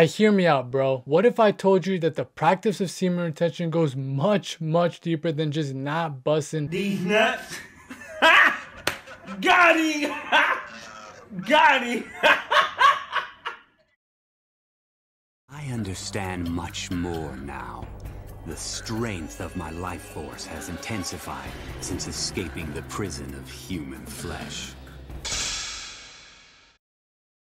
Hear me out, bro. What if I told you that the practice of semen retention goes much, much deeper than just not busting these nuts? Got him! Got him! I understand much more now. The strength of my life force has intensified since escaping the prison of human flesh.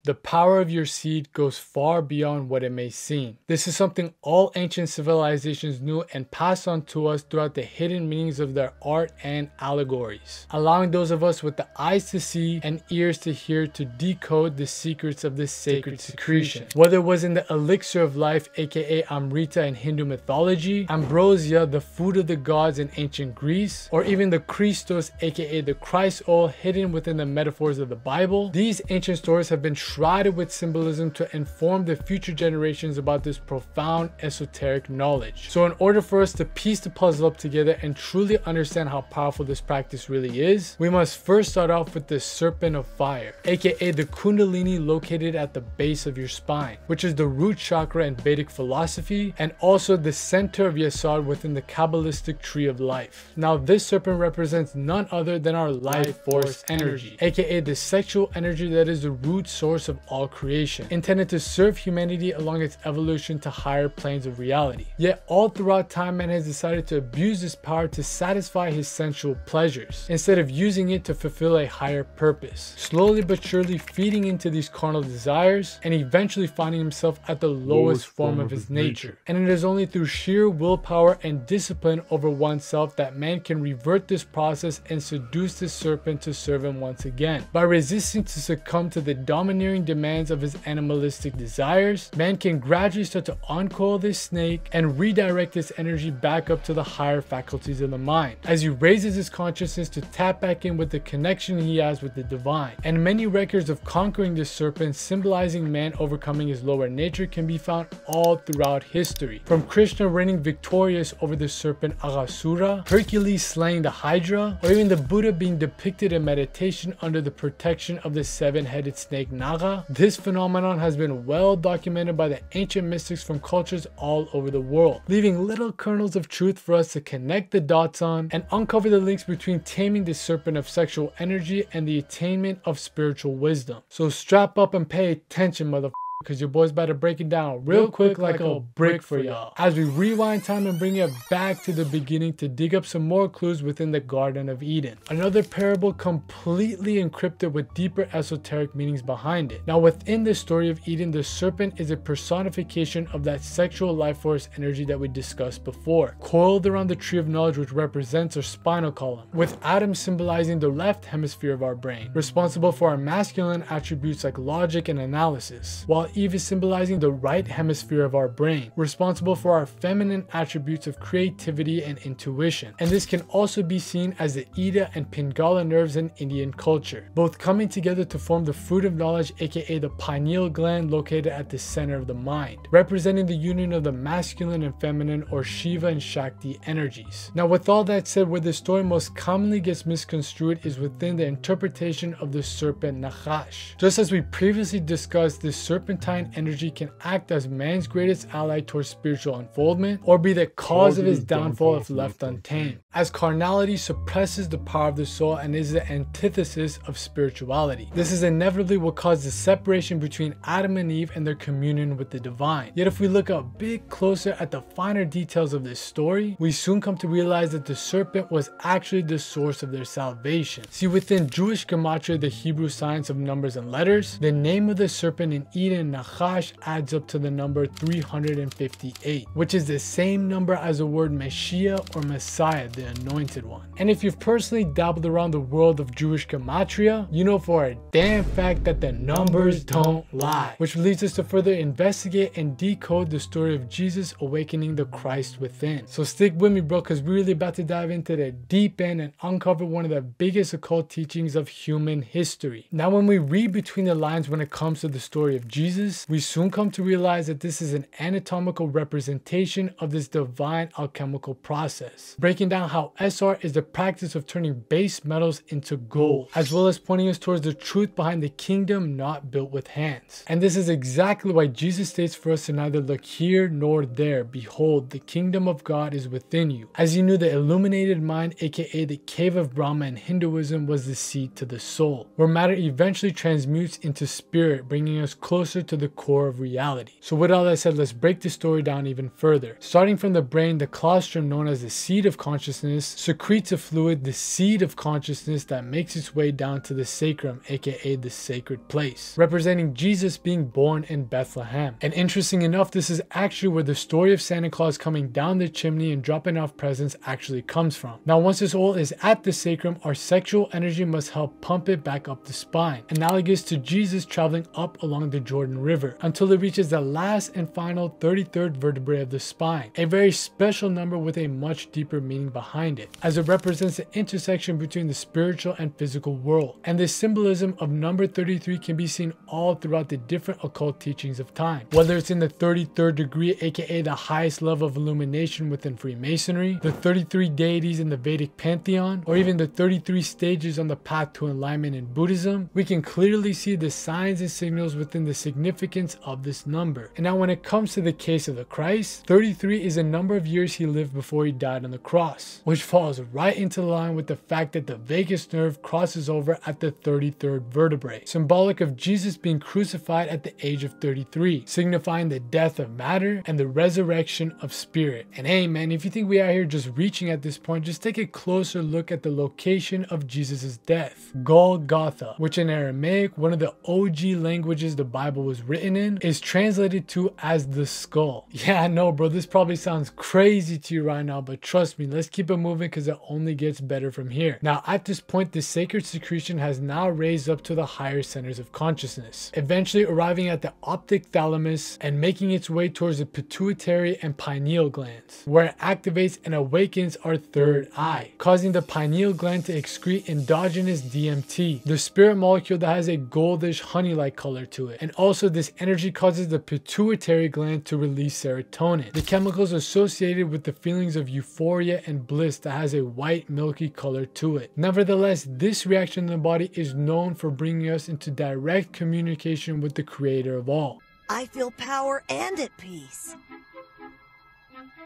The power of your seed goes far beyond what it may seem. This is something all ancient civilizations knew and passed on to us throughout the hidden meanings of their art and allegories, allowing those of us with the eyes to see and ears to hear to decode the secrets of this sacred secretion. Whether it was in the elixir of life, aka Amrita in Hindu mythology, ambrosia, the food of the gods in ancient Greece, or even the Christos, aka the Christ oil hidden within the metaphors of the Bible, these ancient stories have been shrouded with symbolism to inform the future generations about this profound esoteric knowledge. So in order for us to piece the puzzle up together and truly understand how powerful this practice really is, we must first start off with the Serpent of Fire, aka the Kundalini located at the base of your spine, which is the root chakra in Vedic philosophy and also the center of Yesod within the Kabbalistic tree of life. Now this serpent represents none other than our life force energy, aka the sexual energy that is the root source of all creation, intended to serve humanity along its evolution to higher planes of reality. Yet all throughout time, man has decided to abuse this power to satisfy his sensual pleasures, instead of using it to fulfill a higher purpose, slowly but surely feeding into these carnal desires and eventually finding himself at the lowest form of his nature. And it is only through sheer willpower and discipline over oneself that man can revert this process and seduce the serpent to serve him once again. By resisting to succumb to the domineering demands of his animalistic desires, man can gradually start to uncoil this snake and redirect his energy back up to the higher faculties of the mind, as he raises his consciousness to tap back in with the connection he has with the divine. And many records of conquering this serpent, symbolizing man overcoming his lower nature, can be found all throughout history, from Krishna reigning victorious over the serpent Aghasura, Hercules slaying the Hydra, or even the Buddha being depicted in meditation under the protection of the seven-headed snake Naga. This phenomenon has been well documented by the ancient mystics from cultures all over the world, leaving little kernels of truth for us to connect the dots on and uncover the links between taming the serpent of sexual energy and the attainment of spiritual wisdom. So strap up and pay attention, motherfucker, because your boy's about to break it down real quick like a brick for y'all, as we rewind time and bring it back to the beginning to dig up some more clues within the Garden of Eden, another parable completely encrypted with deeper esoteric meanings behind it. Now within the story of Eden, the serpent is a personification of that sexual life force energy that we discussed before, coiled around the tree of knowledge, which represents our spinal column, with Adam symbolizing the left hemisphere of our brain, responsible for our masculine attributes like logic and analysis, while Eve is symbolizing the right hemisphere of our brain, responsible for our feminine attributes of creativity and intuition. And this can also be seen as the Ida and Pingala nerves in Indian culture, both coming together to form the fruit of knowledge, aka the pineal gland located at the center of the mind, representing the union of the masculine and feminine, or Shiva and Shakti energies. Now with all that said, where the story most commonly gets misconstrued is within the interpretation of the serpent Nachash. Just as we previously discussed, this serpentine energy can act as man's greatest ally towards spiritual unfoldment, or be the cause of his downfall if left untamed, as carnality suppresses the power of the soul and is the antithesis of spirituality. This is inevitably what caused the separation between Adam and Eve and their communion with the divine. Yet if we look a bit closer at the finer details of this story, we soon come to realize that the serpent was actually the source of their salvation. See, within Jewish gematria, the Hebrew science of numbers and letters, the name of the serpent in Eden, Nachash, adds up to the number 358, which is the same number as the word Mashiach, or Messiah, the anointed one. And if you've personally dabbled around the world of Jewish gematria, you know for a damn fact that the numbers don't lie, which leads us to further investigate and decode the story of Jesus awakening the Christ within. So stick with me, bro, because we're really about to dive into the deep end and uncover one of the biggest occult teachings of human history. Now when we read between the lines when it comes to the story of Jesus, Jesus, we soon come to realize that this is an anatomical representation of this divine alchemical process, breaking down how SR is the practice of turning base metals into gold, as well as pointing us towards the truth behind the kingdom not built with hands. And this is exactly why Jesus states for us to neither look here nor there. Behold, the kingdom of God is within you. As you knew, the illuminated mind, aka the cave of Brahma in Hinduism, was the seed to the soul, where matter eventually transmutes into spirit, bringing us closer to the core of reality. So with all that said, let's break the story down even further. Starting from the brain, the colostrum, known as the seed of consciousness, secretes a fluid, the seed of consciousness, that makes its way down to the sacrum, aka the sacred place, representing Jesus being born in Bethlehem. And interesting enough, this is actually where the story of Santa Claus coming down the chimney and dropping off presents actually comes from. Now, once this oil is at the sacrum, our sexual energy must help pump it back up the spine, analogous to Jesus traveling up along the Jordan River until it reaches the last and final 33rd vertebrae of the spine, a very special number with a much deeper meaning behind it, as it represents the intersection between the spiritual and physical world. And the symbolism of number 33 can be seen all throughout the different occult teachings of time, whether it's in the 33rd degree, aka the highest level of illumination within Freemasonry, the 33 deities in the Vedic pantheon, or even the 33 stages on the path to enlightenment in Buddhism. We can clearly see the signs and signals within the significance of this number. And now when it comes to the case of the Christ, 33 is the number of years he lived before he died on the cross, which falls right into line with the fact that the vagus nerve crosses over at the 33rd vertebrae, symbolic of Jesus being crucified at the age of 33, signifying the death of matter and the resurrection of spirit. And hey man, if you think we are here just reaching at this point, just take a closer look at the location of Jesus' death. Golgotha, which in Aramaic, one of the OG languages the Bible was written in, is translated to as the skull. Yeah, I know bro, this probably sounds crazy to you right now, but trust me, let's keep it moving because it only gets better from here. Now at this point, the sacred secretion has now raised up to the higher centers of consciousness, eventually arriving at the optic thalamus and making its way towards the pituitary and pineal glands, where it activates and awakens our third eye, causing the pineal gland to excrete endogenous DMT, the spirit molecule that has a goldish honey-like color to it. And also this energy causes the pituitary gland to release serotonin, the chemicals associated with the feelings of euphoria and bliss that has a white milky color to it. Nevertheless, this reaction in the body is known for bringing us into direct communication with the creator of all. I feel power and at peace.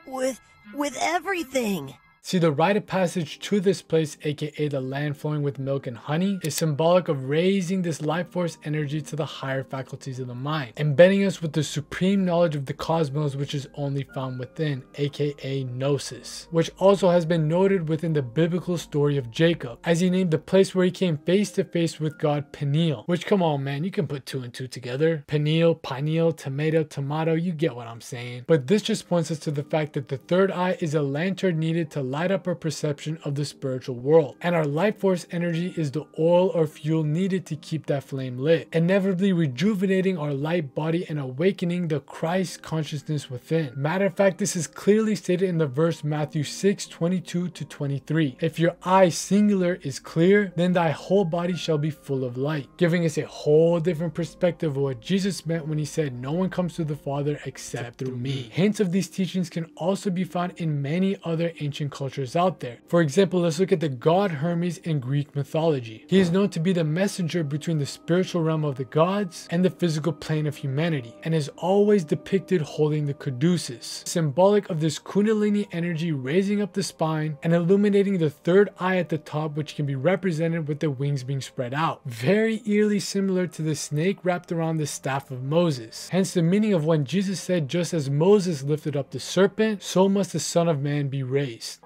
With everything. See, the rite of passage to this place, aka the land flowing with milk and honey, is symbolic of raising this life force energy to the higher faculties of the mind, embedding us with the supreme knowledge of the cosmos, which is only found within, aka gnosis, which also has been noted within the biblical story of Jacob, as he named the place where he came face to face with God Peniel, which, come on man, you can put two and two together. Peniel, pineal, tomato, you get what I'm saying. But this just points us to the fact that the third eye is a lantern needed to light up our perception of the spiritual world, and our life force energy is the oil or fuel needed to keep that flame lit, inevitably rejuvenating our light body and awakening the Christ consciousness within. Matter of fact, this is clearly stated in the verse Matthew 6:22-23. If your eye singular is clear, then thy whole body shall be full of light, giving us a whole different perspective of what Jesus meant when he said, no one comes to the Father except through me. Hints of these teachings can also be found in many other ancient cultures out there. For example, let's look at the god Hermes in Greek mythology. He is known to be the messenger between the spiritual realm of the gods and the physical plane of humanity, and is always depicted holding the caduceus, symbolic of this kundalini energy raising up the spine and illuminating the third eye at the top, which can be represented with the wings being spread out, very eerily similar to the snake wrapped around the staff of Moses. Hence the meaning of when Jesus said, just as Moses lifted up the serpent, so must the Son of Man be raised.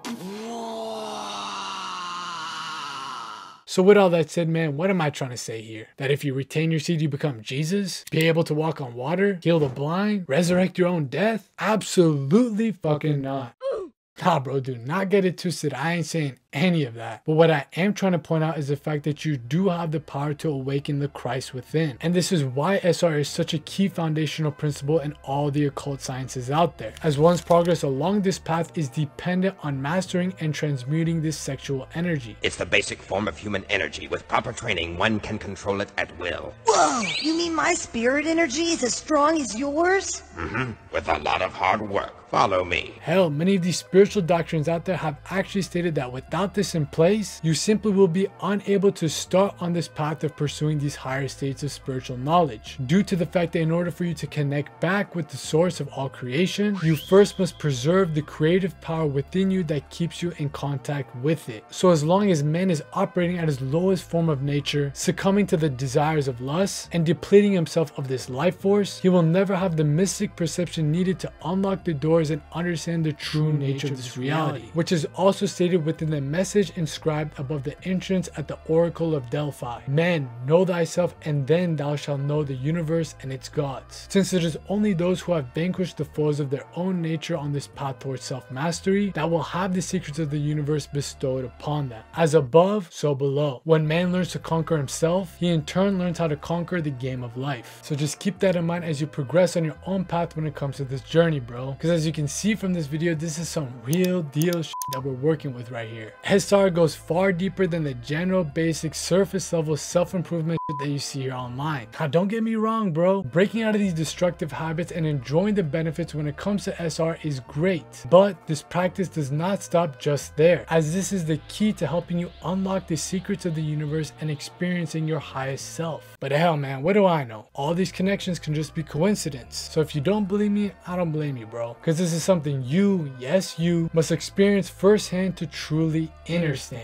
So with all that said, man, what am I trying to say here? That if you retain your seed, you become Jesus? Be able to walk on water? Heal the blind? Resurrect your own death? Absolutely fucking not. Nah, bro, do not get it twisted. I ain't saying any of that. But what I am trying to point out is the fact that you do have the power to awaken the Christ within. And this is why SR is such a key foundational principle in all the occult sciences out there, as one's progress along this path is dependent on mastering and transmuting this sexual energy. It's the basic form of human energy. With proper training, one can control it at will. Whoa! You mean my spirit energy is as strong as yours? With a lot of hard work. Follow me. Hell, many of these spiritual doctrines out there have actually stated that without this in place, you simply will be unable to start on this path of pursuing these higher states of spiritual knowledge, due to the fact that in order for you to connect back with the source of all creation, you first must preserve the creative power within you that keeps you in contact with it. So as long as man is operating at his lowest form of nature, succumbing to the desires of lust, and depleting himself of this life force, he will never have the mystic perception needed to unlock the doors and understand the true nature of this reality, which is also stated within the message inscribed above the entrance at the Oracle of Delphi. Man, know thyself, and then thou shalt know the universe and its gods. Since it is only those who have vanquished the foes of their own nature on this path towards self-mastery that will have the secrets of the universe bestowed upon them. As above, so below. When man learns to conquer himself, he in turn learns how to conquer the game of life. So just keep that in mind as you progress on your own path when it comes to this journey, bro. Because as you can see from this video, this is some real deal shit that we're working with right here. SR goes far deeper than the general basic surface level self-improvement shit that you see here online. Now don't get me wrong, bro. Breaking out of these destructive habits and enjoying the benefits when it comes to SR is great, but this practice does not stop just there, as this is the key to helping you unlock the secrets of the universe and experiencing your highest self. But hell man, what do I know? All these connections can just be coincidence. So if you don't believe me, I don't blame you, bro, because this is something you, yes you, must experience firsthand to truly understand.